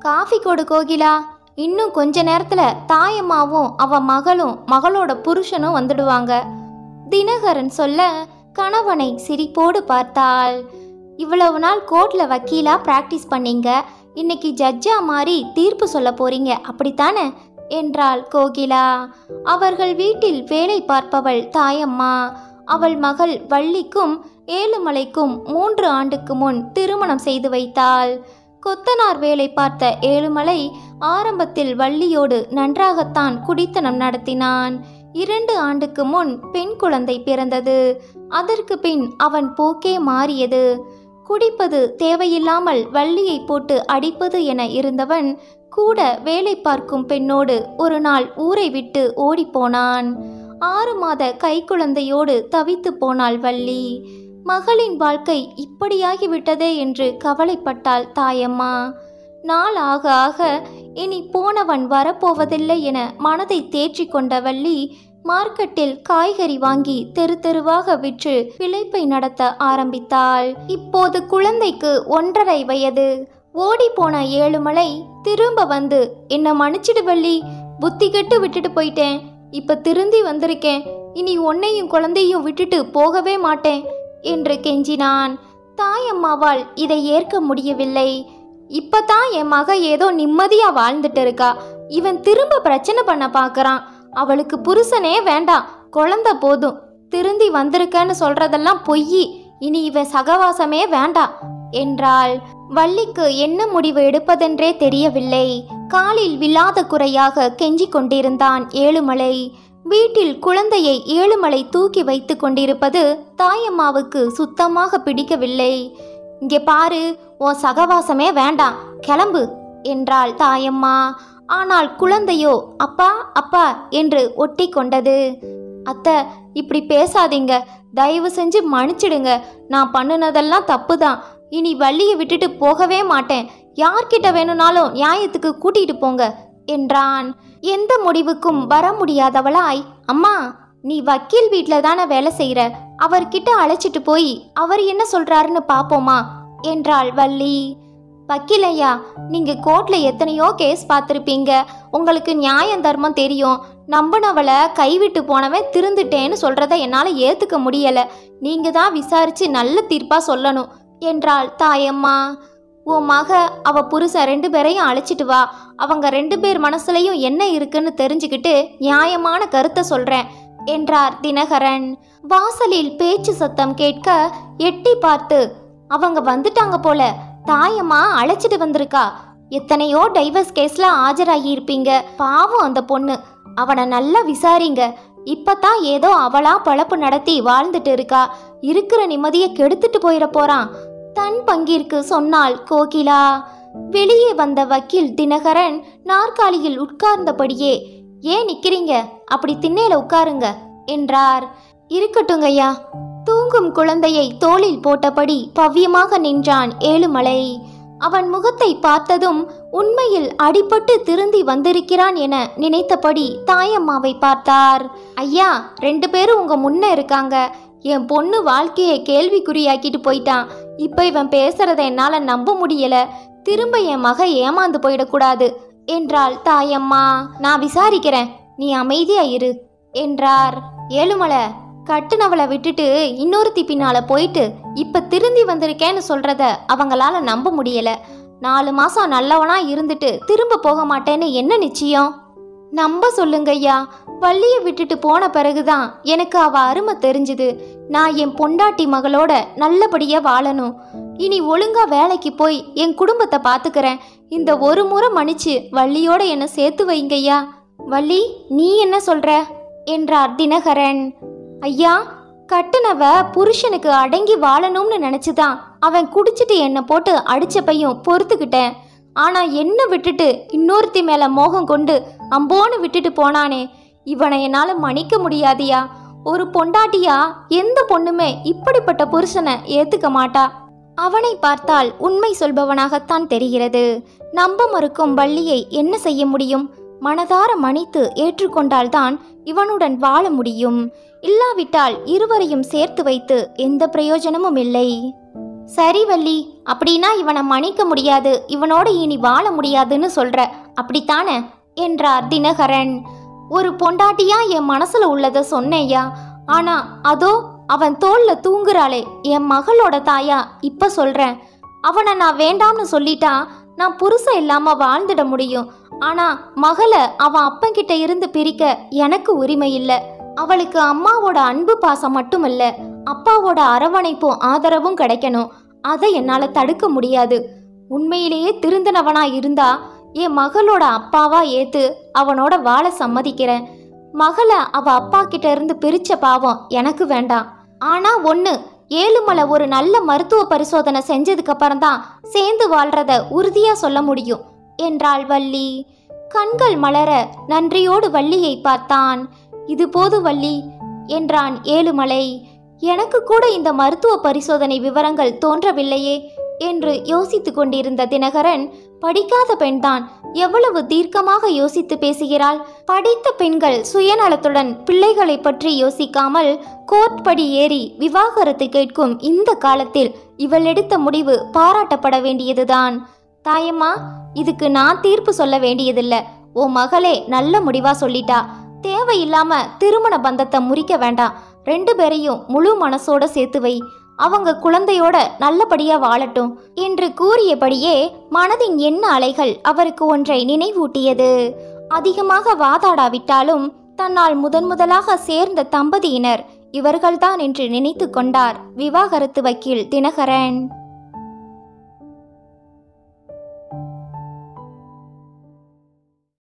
Coffee கொடு கோகிலா. இன்னும் கொஞ்ச நேரத்துல தாயம்மாவும் அவ மகளும் மகளோட புருஷனும் வந்துடுவாங்க. தினகரன் சொல்ல கணவனை சிரிப்போடு பார்த்தாள். இவ்வளவு நாள் கோர்ட்ல வக்கீலா பிராக்டிஸ் பண்ணீங்க, இன்னைக்கு ஜட்ஜா மாறி தீர்ப்பு சொல்ல போறீங்க அப்படித்தானே என்றாள் கோகிலா. அவர்கள் வீட்டில் வேலை பார்ப்பவள் தாயம்மா. அவள் மகள் வள்ளிக்கும் ஏழுமலைக்கும் 3 ஆண்டுக்கு முன் திருமணம் செய்து வைத்தாள். கொத்தனார் வேலை பார்த்த ஏழுமலை ஆரம்பத்தில் வள்ளியோடு நன்றாகத்தான் குடித்தனம் நடத்தினான். 2 ஆண்டுக்கு முன் பெண் குழந்தை பிறந்தது. அதற்கு பின் அவன் போக்கே மாறியது. குடிப்பது, தேவையில்லாமல் வள்ளியை போட்டு அடிப்பது என இருந்தவன் கூட வேலை பார்க்கும் பெண்ணோடு ஒரு நாள் ஊரை விட்டு ஓடிப்போனான். 6 மாத கைக்குழந்தையோடு தவித்து போனாள் வள்ளி. மகளின் வாழ்க்கை இப்படியாகிவிட்டதே என்று கவலைப்பட்டாள் தாயம்மா. நாள் ஆக ஆக இனி போனவன் வரப்போவதில்லை என மனதை தேற்றி கொண்ட வள்ளி மார்க்கெட்டில் காய்கறி வாங்கி தெரு தெருவாக விற்று பிழைப்பை நடத்த ஆரம்பித்தாள். இப்போது குழந்தைக்கு 1.5 வயது. ஓடி போன ஏழுமலை திரும்ப வந்து, என்ன மன்னிச்சிடு வள்ளி, புத்தி கெட்டு விட்டுட்டு போயிட்டேன், இப்ப திருந்தி வந்திருக்கேன், இனி உன்னையும் குழந்தையும் விட்டுட்டு போகவே மாட்டேன் என்று கெஞ்சினான். தாயம்மாவால் இதை ஏற்க முடியவில்லை. இப்பதான் என் மக ஏதோ நிம்மதியா வாழ்ந்துட்டு இருக்கா, இவன் திரும்ப பிரச்சனை பண்ண பார்க்கறான், அவளுக்கு புருஷனே வேண்டாம், குழந்தை போதும், திருந்தி வந்திருக்கன்னு சொல்றதெல்லாம் பொய், இனி இவன் சகவாசமே வேண்டாம் என்றாள். வள்ளிக்கு என்ன முடிவு எடுப்பதென்றே தெரியவில்லை. காலில் விழாத குறையாக கெஞ்சி கொண்டிருந்தான் ஏழுமலை. வீட்டில் குழந்தையை ஏழுமலை தூக்கி வைத்து கொண்டிருப்பது தாயம்மாவுக்கு சுத்தமாக பிடிக்கவில்லை. இங்கே பாரு, உன் சகவாசமே வேண்டாம், கிளம்பு என்றாள் தாயம்மா. ஆனால் குழந்தையோ அப்பா அப்பா என்று ஒட்டி கொண்டது. அத்தை, இப்படி பேசாதீங்க, தயவு செஞ்சு மன்னிச்சிடுங்க, நான் பண்ணினதெல்லாம் தப்பு தான், இனி வள்ளியை விட்டுட்டு போகவே மாட்டேன், யார்கிட்ட வேணும்னாலும் நியாயத்துக்கு கூட்டிட்டு போங்க என்றான். எந்த முடிவுக்கும் வர முடியாதவளாய், அம்மா நீ வக்கீல் வீட்டில் தானே வேலை செய்கிற, அவர்கிட்ட அழைச்சிட்டு போய் அவர் என்ன சொல்றாருன்னு பார்ப்போமா என்றாள் வள்ளி. வக்கீலையா, நீங்க கோர்ட்ல எத்தனையோ கேஸ் பார்த்துருப்பீங்க, உங்களுக்கு நியாயம் தர்மம் தெரியும், நம்பினவளை கைவிட்டு போனவன் திருந்துட்டேன்னு சொல்றத என்னால் ஏற்றுக்க முடியலை, நீங்க தான் விசாரிச்சு நல்ல தீர்ப்பா சொல்லணும் என்றாள் தாயம்மா. உன் மக அவ புருஷன் 2 பேரையும் அழைச்சிட்டு வா, அவங்க 2 பேர் மனசுலையும் என்ன இருக்குன்னு தெரிஞ்சுக்கிட்டு நியாயமான கருத்தை சொல்றேன் என்றார் தினகரன். வாசலில் பேச்சு சத்தம் கேட்க எட்டி பார்த்து, அவங்க வந்துட்டாங்க போல, தாயம்மா அழைச்சிட்டு வந்திருக்கா, எத்தனையோ டைவர்ஸ் கேஸ்ல ஆஜராகி இருப்பீங்க, பாவம் அந்த பொண்ணு, அவனை நல்லா விசாரிங்க, இப்பதான் ஏதோ அவளா பழப்பு நடத்தி வாழ்ந்துட்டு இருக்கா, இருக்கிற நிம்மதியை கெடுத்துட்டு போயிட போறான் தன் பங்கிற்கு சொன்னாள் கோகிலா. வெளியே வந்த வக்கீல் தினகரன் நாற்காலியில் உட்கார்ந்தபடியே, ஏன் நிக்கிறீங்க, அப்படி திண்ணையில உட்காருங்க என்றார். இருக்கட்டுங்கய்யா. தூங்கும் குழந்தையை தோளில் போட்டபடி பவ்யமாக நின்றான் ஏழுமலை. அவன் முகத்தை பார்த்ததும் உண்மையில் அடிபட்டு திருந்தி வந்திருக்கிறான் என நினைத்தபடி தாயம்மாவை பார்த்தார். ஐயா, 2 பேரும் உங்க முன்ன இருக்காங்க, என் பொண்ணு வாழ்க்கையை கேள்விக்குறியாக்கிட்டு போயிட்டான், இப்ப இவன் பேசுறத என்னால நம்ப முடியல, திரும்ப என் மக ஏமாந்து போயிடக்கூடாது என்றாள் தாயம்மா. நான் விசாரிக்கிறேன், நீ அமைதியா இரு என்றார். ஏழுமலை, கட்டுனவளை விட்டுட்டு இன்னொருத்தி பின்னால போயிட்டு இப்ப திருந்தி வந்திருக்கேன்னு சொல்றத அவங்களால நம்ப முடியல, 4 மாசம் நல்லவனா இருந்துட்டு திரும்ப போக மாட்டேன்னு என்ன நிச்சயம்? நம்ப சொல்லுங்கய்யா, வள்ளியை விட்டுட்டு போன பிறகுதான் எனக்கு அவ அருமை தெரிஞ்சுது, நான் என் பொண்டாட்டி மகளோட நல்லபடியா வாழணும், இனி ஒழுங்கா வேலைக்கு போய் என் குடும்பத்தை பாத்துக்கிறேன், இந்த ஒரு முறை மன்னிச்சு வள்ளியோட என்ன சேர்த்து வைங்கய்யா. வள்ளி, நீ என்ன சொல்ற என்றார் தினகரன். ஐயா, கட்டுனவ புருஷனுக்கு அடங்கி வாழணும்னு நினைச்சுதான் அவன் குடிச்சிட்டு என்னை போட்டு அடிச்சப்பையும் பொறுத்துக்கிட்டேன், ஆனா என்ன விட்டுட்டு இன்னொருத்தி மேல மோகம் கொண்டு அம்போன்னு விட்டுட்டு போனானே, இவனை என்னால மன்னிக்க முடியாதியா. ஒரு பொண்டாட்டியா எந்த பொண்ணுமே இப்படிப்பட்ட புருஷனை ஏத்துக்க மாட்டா. அவனை பார்த்தால் உண்மை சொல்பவனாகத்தான் தெரிகிறது. நம்ப மறுக்கும் வள்ளியை என்ன செய்ய முடியும்? மனதார மன்னித்து ஏற்றுக்கொண்டால்தான் இவனுடன் வாழ முடியும். இல்லாவிட்டால் இருவரையும் சேர்த்து வைத்து எந்த பிரயோஜனமும் இல்லை. சரி வள்ளி, அப்படின்னா இவனை மன்னிக்க முடியாது, இவனோட இனி வாழ முடியாதுன்னு சொல்ற, அப்படித்தானே என்றார் தினகரன். ஒரு பொண்டாட்டியா என் மனசுல உள்ளத சொன்னேயா. ஆனா அதோ அவன் தோல்ல தூங்குறாளே என் மகளோட தாயா, இப்ப சொல்றேன். அவனை நான் வேண்டாம்னு சொல்லிட்டா நான் புருஷன் இல்லாம வாழ்ந்துட முடியும். ஆனா மகளை அவன் அப்பன்கிட்ட இருந்து பிரிக்க எனக்கு உரிமை இல்லை. அவளுக்கு அம்மாவோட அன்பு பாசம் மட்டும் இல்ல, அப்பாவோட அரவணைப்பும் ஆதரவும் கிடைக்கணும். அதை என்னால தடுக்க முடியாது. உண்மையிலேயே திருந்தனவனா இருந்தா என் மகளோட அப்பாவா ஏத்து அவனோட வாழ சம்மதிக்கிறேன். மகளை அவ அப்பா கிட்ட இருந்து பிரிச்ச பாவம் எனக்கு வேண்டாம். ஆனா ஒண்ணு, ஏழுமலை ஒரு நல்ல மருத்துவ பரிசோதனை செஞ்சதுக்கு அப்புறம் தான் சேர்ந்து வாழ்றத உறுதியா சொல்ல முடியும் என்றாள் வள்ளி. கண்கள் மலர நன்றியோடு வள்ளியை பார்த்தான். இது போது வள்ளி என்றான் ஏழுமலை. எனக்கு கூட இந்த மருத்துவ பரிசோதனை விவரங்கள் தோன்றவில்லையே என்று யோசித்து கொண்டிருந்த தினகரன், படிக்காத பெண்தான், எவ்வளவு தீர்க்கமாக யோசித்து பேசுகிறாள். படித்த பெண்கள் சுயநலத்துடன் பிள்ளைகளை பற்றி யோசிக்காமல் கோர்ட் படி ஏறி விவாகரத்து கேட்கும் இந்த காலத்தில் இவள் எடுத்த முடிவு பாராட்டப்பட வேண்டியதுதான். தாயம்மா, இதுக்கு நான் தீர்ப்பு சொல்ல வேண்டியதில்லை. உன் மகளே நல்ல முடிவா சொல்லிட்டா. தேவையில்லாம திருமண பந்தத்தை முறிக்க வேண்டாம். 2 பேரையும் முழு மனசோட சேர்த்து வை. அவங்க குழந்தையோட நல்லபடியா வாழட்டும் என்று கூறியபடியே மனதின் எண்ண அலைகள் அவருக்கு ஒன்றை நினைவூட்டியது. அதிகமாக வாதாடாவிட்டாலும் தன்னால் முதலாக சேர்ந்த தம்பதியினர் இவர்கள்தான் என்று நினைத்து கொண்டார் விவாகரத்து வக்கீல் தினகரன்.